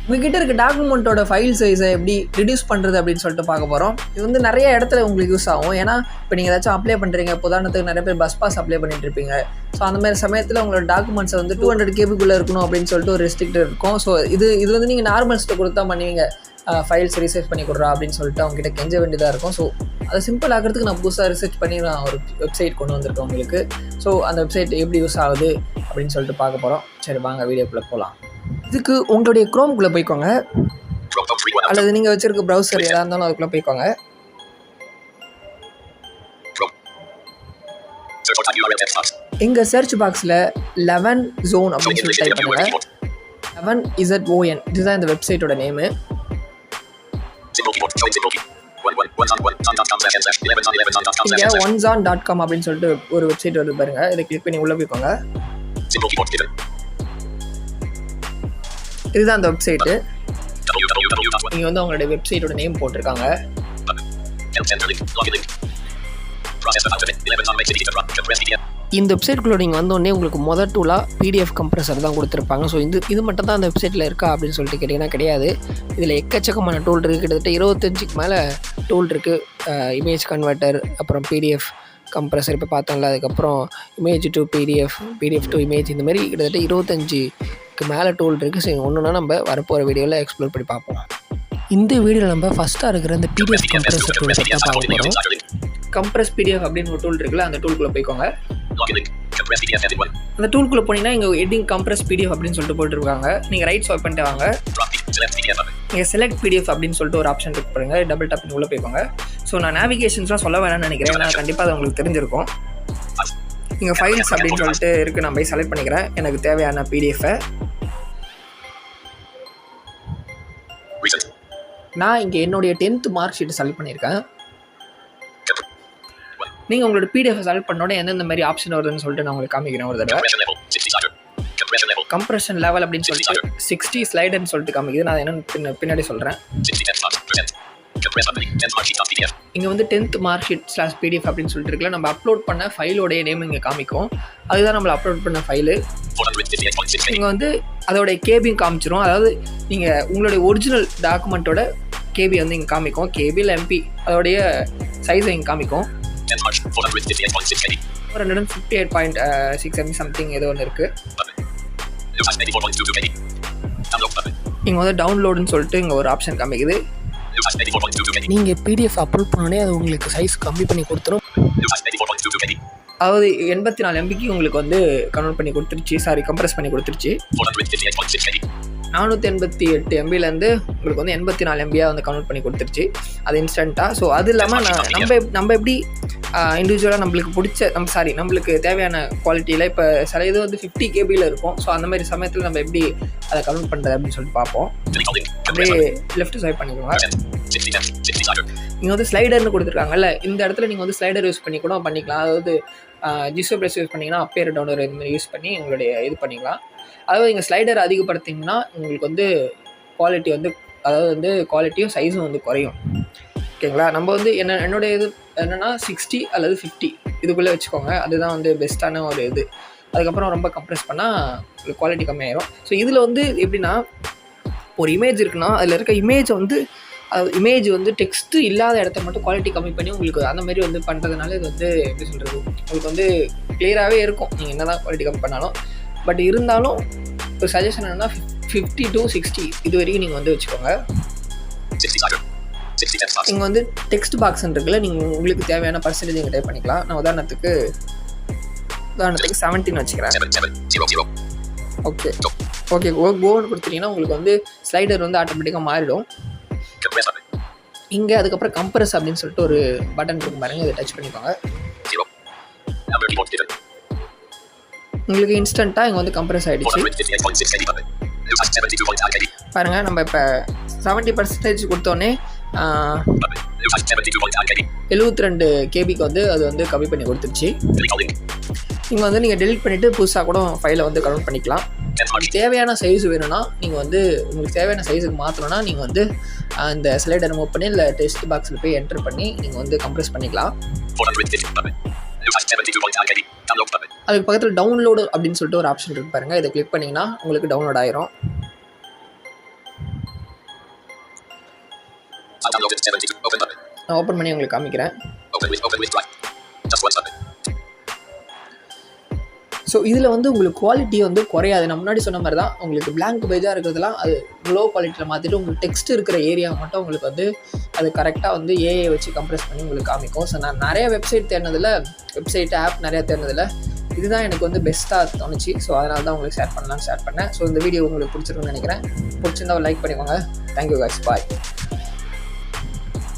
உங்ககிட்ட இருக்க டாக்குமெண்ட்டோட ஃபைல் சைஸை எப்படி ரிடியூஸ் பண்ணுறது அப்படின்னு சொல்லிட்டு பார்க்க போகிறோம். இது வந்து நிறைய இடத்துல உங்களுக்கு யூஸ் ஆகும். ஏன்னா இப்போ நீங்கள் ஏதாச்சும் அப்ளை பண்ணுறீங்க, உதாரணத்துக்கு நிறைய பேர் பஸ் பாஸ் அப்ளை பண்ணிட்டு இருப்பீங்க. ஸோ அந்த மாதிரி சமயத்தில் உங்களோட டாக்குமெண்ட்ஸை வந்து 200 கேபிக்குள்ளே இருக்கணும் அப்படின்னு சொல்லிட்டு ஒரு ரெஸ்ட்ரிக்டட் இருக்கும். ஸோ இது வந்து நீங்கள் நார்மல்ஸ்ட்டை கொடுத்தா பண்ணுவீங்க, ஃபைல்ஸ் ரிசர்ச் பண்ணி கொடுறா அப்படின்னு சொல்லிட்டு அவங்ககிட்ட கெஞ்ச வேண்டியதாக இருக்கும். ஸோ அதை சிம்பிள் ஆகிறதுக்கு நான் புதுசாக ரிசர்ச் பண்ணி நான் ஒரு வெப்சைட் கொண்டு வந்திருக்கேன் உங்களுக்கு. ஸோ அந்த வெப்சைட் எப்படி யூஸ் ஆகுது அப்படின்னு சொல்லிட்டு பார்க்க போகிறோம். சரி வாங்க வீடியோக்குள்ளே போகலாம். இதுக்கு உங்களுடைய குரோம்குள்ளே போய்க்கோங்க, அல்லது நீங்கள் வச்சுருக்க ப்ரௌசர் எதாக இருந்தாலும் அதுக்குள்ளே போய்க்கோங்க. இங்கே சர்ச் பாக்ஸில் 11 zone அப்படின்னு சொல்லி டைப் பண்ணுங்கள். 11ZON, இதுதான் இந்த வெப்சைட்டோட நேமு. இங்கே onezon.com அப்படின்னு சொல்லிட்டு ஒரு வெப்சைட் வருது பாருங்கள். இதை கிளிக் பண்ணி உள்ளே போய்க்கோங்க. இதுதான் அந்த வெப்சைட்டு. நீங்கள் வந்து அவங்களுடைய வெப்சைட்டோட நேம் போட்டிருக்காங்க. இந்த வெப்சைட்குள்ளே நீங்கள் வந்தோடனே உங்களுக்கு மொதல் டூலாக PDF கம்ப்ரஸர் தான் கொடுத்துருப்பாங்க. ஸோ இது மட்டும் தான் அந்த வெப்சைட்டில் இருக்கா அப்படின்னு சொல்லிட்டு கேட்டிங்கன்னா கிடையாது. இதில் எக்கச்சக்கமான டூல் இருக்குது. கிட்டத்தட்ட 25க்கு மேலே டூல் இருக்குது. இமேஜ் கன்வெர்ட்டர், அப்புறம் PDF கம்ப்ரஸர் இப்போ பார்த்தோம்ல, அதுக்கப்புறம் image to PDF to image, இந்த மாதிரி கிட்டத்தட்ட 25க்கு மேலே டூல் இருக்குது. ஸோ ஒன்றுனா நம்ம வரப்போகிற வீடியோவில் எக்ஸ்ப்ளோர் பண்ணி பார்ப்போம். இந்த வீடியோவில் நம்ம ஃபஸ்ட்டாக இருக்கிற அந்த PDF கம்ப்ரஸர் டூலை பற்றி தான் பார்க்க போகிறோம். கம்ப்ரஸ் PDF அப்படின்னு ஒரு டூல் இருக்குல்ல, அந்த டூல்குள்ளே போய்க்கோங்க. அந்த டூல்குள்ளே போனீங்கன்னா இங்கே எடிங் கம்ப்ரஸ் PDF அப்படின்னு சொல்லிட்டு போட்டுருக்காங்க. நீங்கள் ரைட் ஸ்வைப் பண்ணிட்டு வாங்க. நீங்கள் செலக்ட் PDF அப்படின்னு சொல்லிட்டு ஒரு ஆப்ஷன் இருக்கு பாருங்க, டபுள் டாப் பண்ணி உள்ளே போய்க்கோங்க. ஸோ நான் நேவிகேஷன்ஸ்லாம் சொல்ல வேணாம்னு நினைக்கிறேன், ஏன்னா கண்டிப்பாக அது உங்களுக்கு தெரிஞ்சிருக்கும். இங்கே ஃபைல்ஸ் அப்படின்னு சொல்லிட்டு இருக்குது, நான் போய் செலக்ட் பண்ணிக்கிறேன் எனக்கு தேவையான PDF-ஐ. நான் இங்கே என்னுடைய 10th மார்க் ஷீட் செலக்ட் பண்ணியிருக்கேன். நீங்கள் உங்களோட PDF செலக்ட் பண்ணோட எந்தெந்த மாதிரி ஆப்ஷன் வருதுன்னு சொல்லிட்டு நான் உங்களுக்கு காமிக்கிறேன் ஒரு தடவை. கம்ப்ரெஷன் லெவல் அப்படின்னு சொல்லிட்டு 60 ஸ்லைடுன்னு சொல்லிட்டு காமிக்குது. நான் என்னென்னு பின்னாடி சொல்கிறேன். இங்கே வந்து 10th மார்க் ஷீட் /PDF அப்படின்னு சொல்லிட்டு இருக்குல்ல, நம்ம அப்லோட் பண்ண ஃபைலோடைய நேம் இங்கே காமிக்கும். அதுதான் நம்மளை அப்லோட் பண்ண ஃபைலு. இங்கே வந்து அதோடைய கேபியும் காமிச்சிரும். அதாவது நீங்கள் உங்களுடைய ஒரிஜினல் டாக்குமெண்ட்டோட கேபி வந்து இங்கே காமிக்கும். கேபி இல்லை MP அதோடைய சைஸை இங்கே காமிக்கும். 458.6 MB சம்திங் ஏதோ ஒன்று இருக்குது. இங்கே வந்து டவுன்லோடுன்னு சொல்லிட்டு இங்கே ஒரு ஆப்ஷன் காமிக்குது. நீங்கள் PDF அப்லோட் பண்ணோடனே அது உங்களுக்கு சைஸ் கம்மி பண்ணி கொடுத்துரும். அதாவது 84 MBக்கு உங்களுக்கு வந்து கன்வெர்ட் பண்ணி கொடுத்துருச்சு, கம்ப்ரஸ் பண்ணி கொடுத்துருச்சு. 488 MBலேருந்து உங்களுக்கு வந்து 84 MBயாக வந்து கன்வெர்ட் பண்ணி கொடுத்துருச்சு அது இன்ஸ்டண்ட்டாக. ஸோ அது இல்லாமல் நம்ம எப்படி இண்டிவிஜுவலாக நம்மளுக்கு பிடிச்ச நம்மளுக்கு தேவையான குவாலிட்டியில் இப்போ சில இது வந்து 50 KBயில் இருக்கும். ஸோ அந்த மாதிரி சமயத்தில் நம்ம எப்படி அதை கன்வெர்ட் பண்ணுறது அப்படின்னு சொல்லிட்டு பார்ப்போம். அப்படியே லெஃப்ட் ஸ்வைப் பண்ணிக்கோங்க. நீங்கள் வந்து ஸ்லைடர்னு கொடுத்துருக்காங்கல்ல, இந்த இடத்துல நீங்கள் வந்து ஸ்லைடர் யூஸ் பண்ணி கூட பண்ணிக்கலாம். அதாவது ஜிசோ ப்ரெஸ் யூஸ் பண்ணிங்கன்னா அப்பேர் டவுன்லோட் இந்த மாதிரி யூஸ் பண்ணி உங்களுடைய இது பண்ணிக்கலாம். அதாவது நீங்கள் ஸ்லைடர் அதிகப்படுத்திங்கன்னா உங்களுக்கு வந்து குவாலிட்டி வந்து, அதாவது வந்து குவாலிட்டியும் சைஸும் வந்து குறையும். ஓகேங்களா? நம்ம வந்து என்னுடைய இது என்னென்னா 60 அல்லது 50 இதுக்குள்ளே வச்சுக்கோங்க. அதுதான் வந்து பெஸ்ட்டான ஒரு இது. அதுக்கப்புறம் ரொம்ப கம்ப்ரெஸ் பண்ணால் குவாலிட்டி கம்மியாயிரும். ஸோ இதில் வந்து எப்படின்னா, ஒரு இமேஜ் இருக்குன்னா அதில் இருக்க இமேஜ் வந்து டெக்ஸ்ட்டு இல்லாத இடத்த மட்டும் குவாலிட்டி கம்மி பண்ணி உங்களுக்கு அந்த மாதிரி வந்து பண்ணுறதுனால இது வந்து எப்படி சொல்கிறது, உங்களுக்கு வந்து கிளியராகவே இருக்கும் நீங்கள் என்ன தான் குவாலிட்டி கம்மி பண்ணாலும். பட் இருந்தாலும் ஒரு சஜஷன் என்னென்னா 50 to 60 இது வரைக்கும் நீங்கள் வந்து வச்சுக்கோங்க. இங்கே வந்து டெக்ஸ்ட் பாக்ஸ் இருக்குல்ல, நீங்கள் உங்களுக்கு தேவையான பர்சன்டேஜ் நீங்கள் டைப் பண்ணிக்கலாம். நான் உதாரணத்துக்கு 17 வச்சுக்கிறேன். ஓகே கோன்னு கொடுத்துட்டீங்கன்னா உங்களுக்கு வந்து ஸ்லைடர் வந்து ஆட்டோமேட்டிக்காக மாறிடும். இங்கே அதுக்கப்புறம் கம்ப்ரஸ் அப்படின்னு சொல்லிட்டு ஒரு பட்டன் இருக்கும் பாருங்கள், இதை டச் பண்ணிக்கோங்க. உங்களுக்கு இன்ஸ்டண்ட்டாக இங்கே வந்து கம்ப்ரஸ் ஆகிடுச்சு பாருங்கள். நம்ம இப்போ 70% கொடுத்தோன்னே 72 KBக்கு வந்து அது வந்து கம்மி பண்ணி கொடுத்துருச்சு. இங்கே வந்து நீங்கள் டெலிட் பண்ணிவிட்டு புதுசாக கூட ஃபைலை வந்து கன்வெர்ட் பண்ணிக்கலாம். தேவையான சைஸ் வேணும்னா நீங்கள் வந்து உங்களுக்கு தேவையான சைஸுக்கு மாற்றணும்னா நீங்கள் வந்து அந்த ஸ்லைடை ரிமூவ் பண்ணி இல்லை டெக்ஸ்ட் பாக்ஸில் போய் என்டர் பண்ணி நீங்கள் வந்து கம்ப்ரெஸ் பண்ணிக்கலாம். அதுக்கு பக்கத்தில் டவுன்லோடு அப்படின்னு சொல்லிட்டு ஒரு ஆப்ஷன் இருக்கு பாருங்கள், இதை கிளிக் பண்ணிங்கன்னா உங்களுக்கு டவுன்லோட் ஆயிரும். நான் ஓப்பன் பண்ணி உங்களுக்கு காமிக்கிறேன். ஸோ இதில் வந்து உங்களுக்கு குவாலிட்டி வந்து குறையாது. நான் முன்னாடி சொன்ன மாதிரி தான், உங்களுக்கு பிளாங்க் பேஜாக இருக்கிறதுலாம் அது லோ குவாலிட்டியில் மாற்றிட்டு உங்களுக்கு டெக்ஸ்ட் இருக்கிற ஏரியா மட்டும் உங்களுக்கு வந்து அது கரெக்டாக வந்து ஏஐ வச்சு கம்ப்ரெஸ் பண்ணி உங்களுக்கு காமிக்கும். ஸோ நான் நிறைய வெப்சைட் தேடினதில், வெப்சைட் ஆப் நிறையா தேடினதில் இதுதான் எனக்கு வந்து பெஸ்ட்டாக தோணுச்சு. ஸோ அதனால தான் உங்களுக்கு ஷேர் பண்ணேன். ஸோ இந்த வீடியோ உங்களுக்கு பிடிச்சிருக்குன்னு நினைக்கிறேன். பிடிச்சிருந்தா லைக் பண்ணிக்கோங்க. தேங்க்யூ guys, பாய்.